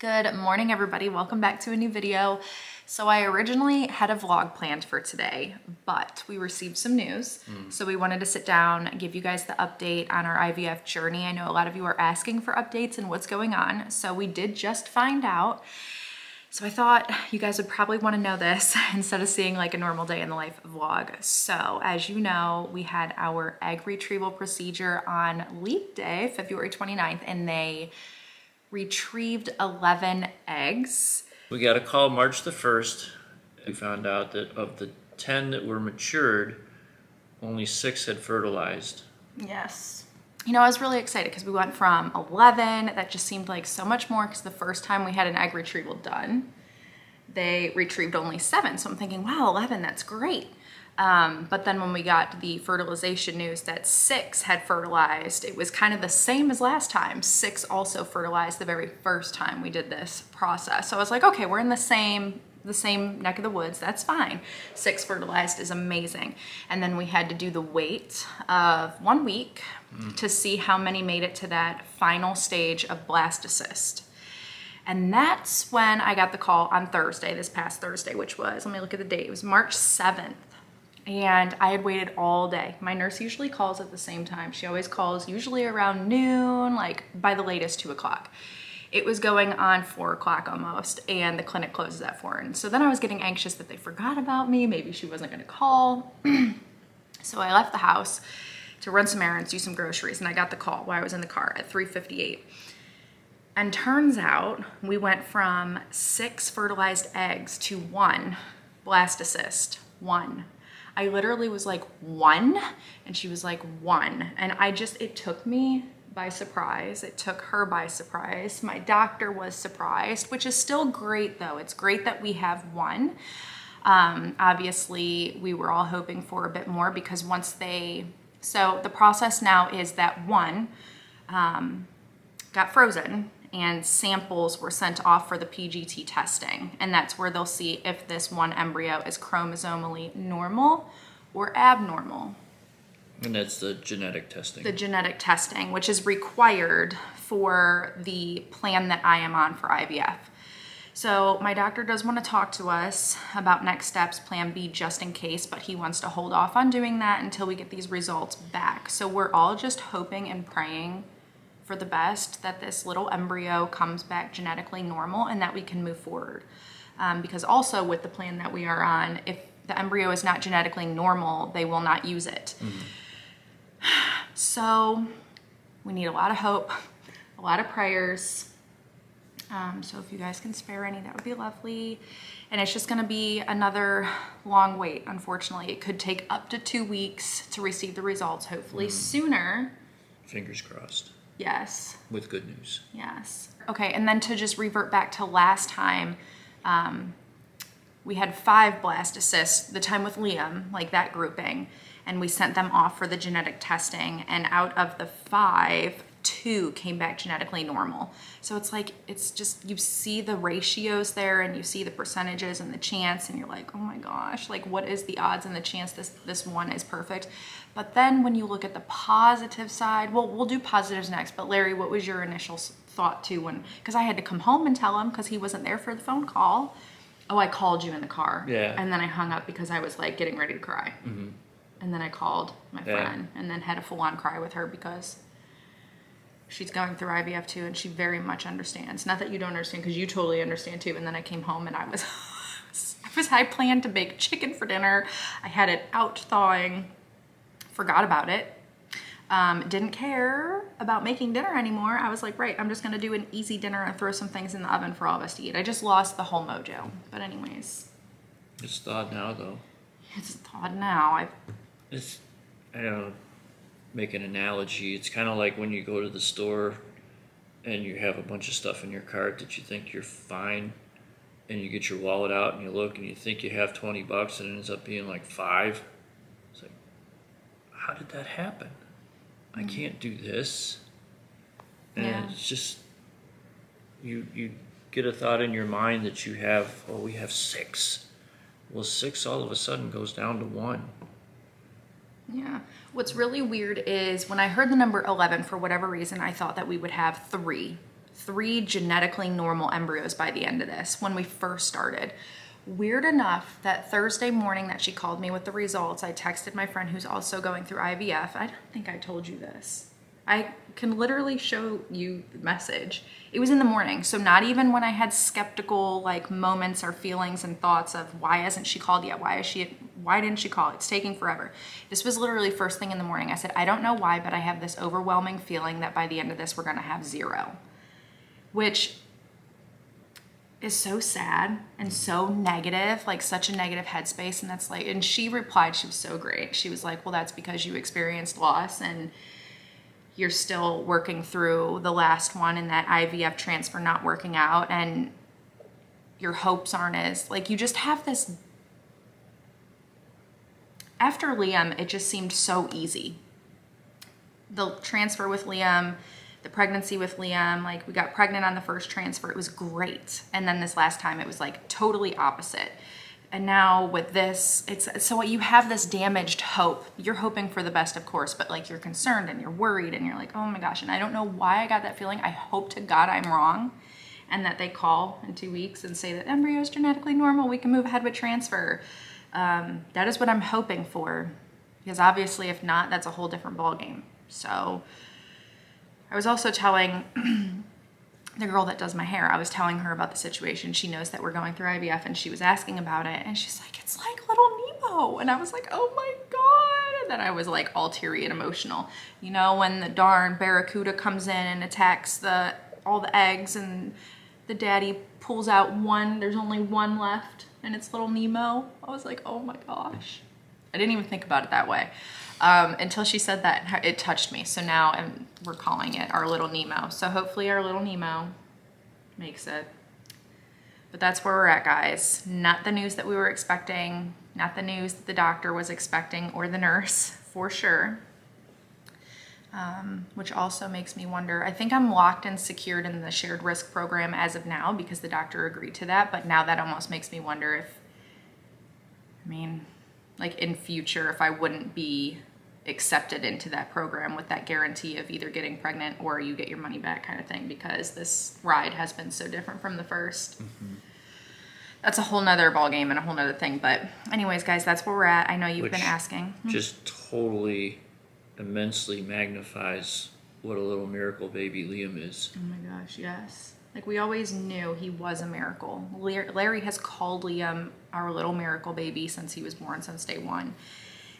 Good morning, everybody. Welcome back to a new video. So I originally had a vlog planned for today, but we received some news. So we wanted to sit down and give you guys the update on our IVF journey. I know a lot of you are asking for updates and what's going on. So we did just find out. So I thought you guys would probably want to know this instead of seeing like a normal day in the life vlog. So as you know, we had our egg retrieval procedure on leap day, February 29th, and they retrieved 11 eggs. We got a call March the 1st. We found out that of the 10 that were matured, only 6 had fertilized. Yes. You know, I was really excited because we went from 11, that just seemed like so much more because the first time we had an egg retrieval done, they retrieved only 7. So I'm thinking, wow, 11, that's great. But then when we got the fertilization news that 6 had fertilized, it was kind of the same as last time. 6 also fertilized the very first time we did this process. So I was like, okay, we're in the same neck of the woods, that's fine. 6 fertilized is amazing. And then we had to do the wait of 1 week to see how many made it to that final stage of blastocyst. And that's when I got the call on Thursday, this past Thursday, which was, let me look at the date, it was March 7th. And I had waited all day. My nurse usually calls at the same time. She always calls usually around noon, like by the latest 2 o'clock. It was going on 4 o'clock almost, and the clinic closes at 4. And so then I was getting anxious that they forgot about me. Maybe she wasn't gonna call. So I left the house to run some errands, do some groceries, and I got the call while I was in the car at 3:58. And turns out we went from 6 fertilized eggs to 1 blastocyst, 1. I literally was like 1, and she was like 1. And it took me by surprise. It took her by surprise. My doctor was surprised, which is still great though. It's great that we have 1. Obviously we were all hoping for a bit more because so the process now is that 1 got frozen and samples were sent off for the PGT testing. And that's where they'll see if this 1 embryo is chromosomally normal or abnormal. And that's the genetic testing. The genetic testing, which is required for the plan that I am on for IVF. So my doctor does want to talk to us about next steps, plan B, just in case, but he wants to hold off on doing that until we get these results back. So we're all just hoping and praying for the best that this little embryo comes back genetically normal and that we can move forward. Because also with the plan that we are on, if the embryo is not genetically normal, they will not use it. So we need a lot of hope, a lot of prayers. So if you guys can spare any, that would be lovely. And it's just gonna be another long wait, unfortunately. It could take up to 2 weeks to receive the results, hopefully sooner. Fingers crossed. Yes. With good news. Yes. Okay, and then to just revert back to last time, we had 5 blastocysts, the time with Liam, like that grouping, and we sent them off for the genetic testing, and out of the 5, 2 came back genetically normal. So it's like, it's just, you see the ratios there and you see the percentages and the chance and you're like, oh my gosh, like what is the odds and the chance this 1 is perfect? But then when you look at the positive side, well, we'll do positives next, but Larry, what was your initial thought too because I had to come home and tell him because he wasn't there for the phone call. Oh, I called you in the car. Yeah. And then I hung up because I was like getting ready to cry. And then I called my friend and then had a full-on cry with her because she's going through IVF too, and she very much understands. Not that you don't understand, because you totally understand too. And then I came home and I planned to bake chicken for dinner. I had it out thawing, forgot about it. Didn't care about making dinner anymore. I was like, right, I'm just gonna do an easy dinner and throw some things in the oven for all of us to eat. I just lost the whole mojo. But anyways. It's thawed now though. It's thawed now. I don't know. Make an analogy, it's kind of like when you go to the store and you have a bunch of stuff in your cart that you think you're fine, and you get your wallet out and you look and you think you have 20 bucks and it ends up being like 5. It's like, how did that happen? I can't do this. And it's just, you get a thought in your mind that you have, oh, we have 6. Well, 6 all of a sudden goes down to 1. Yeah. What's really weird is when I heard the number 11, for whatever reason, I thought that we would have 3 3 genetically normal embryos by the end of this when we first started. Weird enough that Thursday morning that she called me with the results, I texted my friend who's also going through IVF. I don't think I told you this. I can literally show you the message. It was in the morning, so not even when I had skeptical like moments or feelings and thoughts of why hasn't she called yet? Why didn't she call? It's taking forever. This was literally first thing in the morning. I said, I don't know why, but I have this overwhelming feeling that by the end of this, we're gonna have 0, which is so sad and so negative, like such a negative headspace. And that's like, and she replied, she was so great. She was like, well, that's because you experienced loss and you're still working through the last one and that IVF transfer not working out, and your hopes aren't as, like, you just have this. After Liam, it just seemed so easy. The transfer with Liam, the pregnancy with Liam, like we got pregnant on the first transfer, it was great. And then this last time it was like totally opposite. And now with this, it's so you have this damaged hope. You're hoping for the best, of course, but like you're concerned and you're worried and you're like, oh my gosh. And I don't know why I got that feeling. I hope to God I'm wrong and that they call in 2 weeks and say that embryo is genetically normal. We can move ahead with transfer. That is what I'm hoping for, because obviously if not, that's a whole different ballgame. So I was also telling the girl that does my hair, I was telling her about the situation. She knows that we're going through IVF and she was asking about it and she's like, it's like little Nemo. And I was like, oh my God. And then I was like all teary and emotional. You know, when the darn barracuda comes in and attacks all the eggs and the daddy pulls out one, there's only one left and it's little Nemo. I was like, oh my gosh. I didn't even think about it that way. Until she said that, it touched me. So now we're calling it our little Nemo. So hopefully our little Nemo makes it. But that's where we're at, guys. Not the news that we were expecting, not the news that the doctor was expecting or the nurse, for sure. Which also makes me wonder, I think I'm locked and secured in the shared risk program as of now because the doctor agreed to that. But now that almost makes me wonder if, I mean, like in future, if I wouldn't be accepted into that program with that guarantee of either getting pregnant or you get your money back kind of thing, because this ride has been so different from the first. Mm-hmm. That's a whole nother ballgame and a whole nother thing. But anyways, guys, that's where we're at. I know you've been asking. Just totally immensely magnifies what a little miracle baby Liam is. Oh my gosh, yes. Like we always knew he was a miracle. Larry has called Liam our little miracle baby since he was born, since day 1.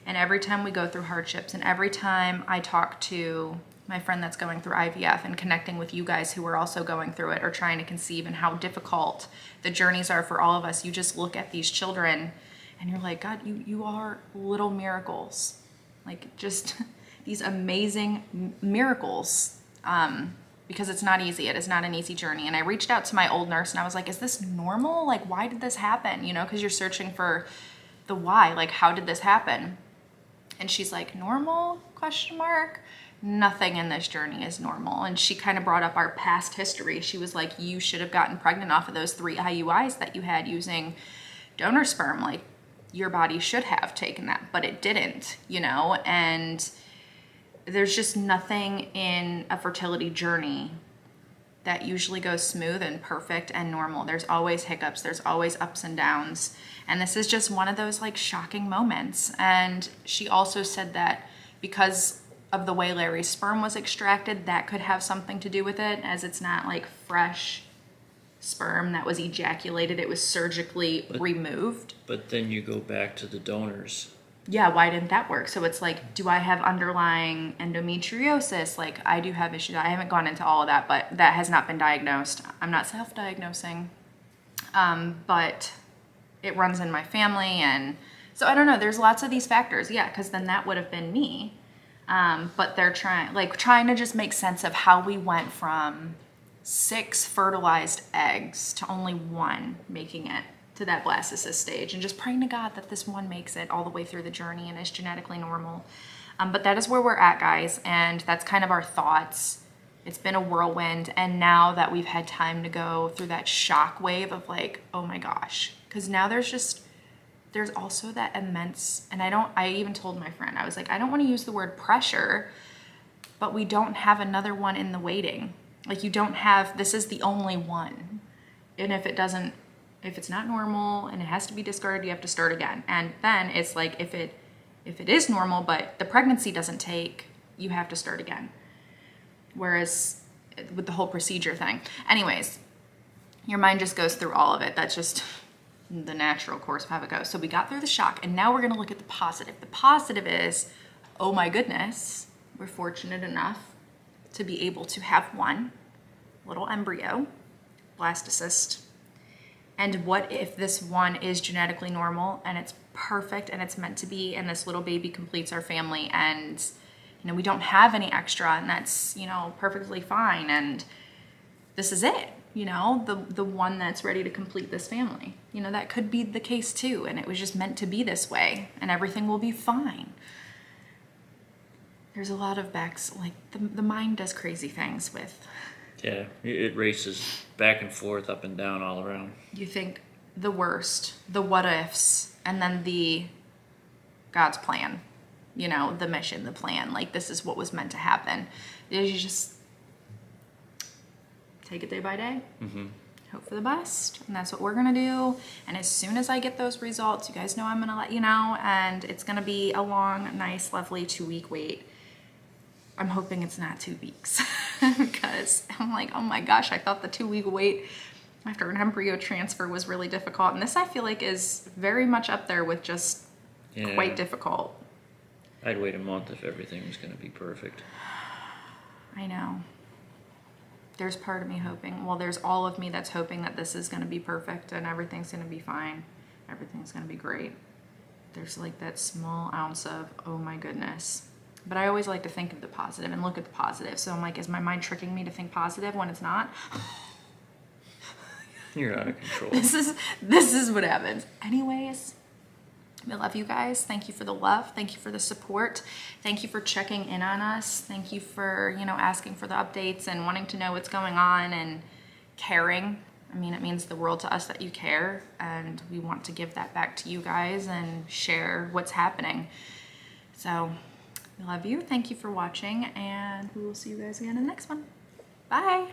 And every time we go through hardships and every time I talk to my friend that's going through IVF and connecting with you guys who are also going through it or trying to conceive and how difficult the journeys are for all of us, you just look at these children and you're like, God, you are little miracles. Like just these amazing miracles. Because it's not easy. It is not an easy journey. And I reached out to my old nurse and I was like, is this normal? Like, why did this happen? You know, because you're searching for the why, like, how did this happen? And she's like, normal, question mark? Nothing in this journey is normal. And she kind of brought up our past history. She was like, you should have gotten pregnant off of those 3 IUIs that you had using donor sperm. Like, your body should have taken that, but it didn't, you know? And there's just nothing in a fertility journey that usually goes smooth and perfect and normal. There's always hiccups. There's always ups and downs. And this is just one of those like shocking moments. And she also said that because of the way Larry's sperm was extracted, that could have something to do with it, as it's not like fresh sperm that was ejaculated. It was surgically removed. But then you go back to the donors. Yeah, why didn't that work? So it's like, do I have underlying endometriosis? Like, I do have issues. I haven't gone into all of that, but that has not been diagnosed. I'm not self-diagnosing, but it runs in my family. And so I don't know, there's lots of these factors. Yeah, because then that would have been me. But they're trying to just make sense of how we went from 6 fertilized eggs to only 1 making it to that blastocyst stage, and just praying to God that this one makes it all the way through the journey and is genetically normal. But that is where we're at, guys, and that's kind of our thoughts. It's been a whirlwind, and now that we've had time to go through that shock wave of like, oh my gosh, because now there's also that immense, and I even told my friend, I was like, I don't want to use the word pressure, but we don't have another one in the waiting. Like you don't have, this is the only one. And if it's not normal and it has to be discarded, you have to start again. And then it's like, if it is normal, but the pregnancy doesn't take, you have to start again. Whereas with the whole procedure thing. Anyways, your mind just goes through all of it. That's just the natural course of how it goes. So we got through the shock, and now we're gonna look at the positive. The positive is, oh my goodness, we're fortunate enough to be able to have one little embryo, blastocyst. And what if this one is genetically normal and it's perfect and it's meant to be, and this little baby completes our family, and we don't have any extra, and that's perfectly fine, and this is it, the one that's ready to complete this family. That could be the case too, and it was just meant to be this way, and everything will be fine. There's a lot of the mind does crazy things with. Yeah, it races back and forth, up and down, all around. You think the worst, the what ifs, and then the God's plan, the mission, the plan. Like, this is what was meant to happen. You just take it day by day. Mm-hmm. Hope for the best, and that's what we're gonna do. And as soon as I get those results, you guys know I'm gonna let you know, and it's gonna be a long, nice, lovely 2-week wait. I'm hoping it's not 2 weeks because I'm like, oh my gosh, I thought the 2-week wait after an embryo transfer was really difficult. And this, I feel like, is very much up there with just quite difficult. I'd wait a month if everything was going to be perfect. I know. There's part of me hoping, well, there's all of me that's hoping that this is going to be perfect and everything's going to be fine. Everything's going to be great. There's like that small ounce of, oh my goodness. But I always like to think of the positive and look at the positive. So I'm like, is my mind tricking me to think positive when it's not? You're out of control. This is what happens. Anyways, I love you guys. Thank you for the love. Thank you for the support. Thank you for checking in on us. Thank you for, asking for the updates and wanting to know what's going on and caring. I mean, it means the world to us that you care, and we want to give that back to you guys and share what's happening. So, I love you. Thank you for watching, and we will see you guys again in the next one. Bye.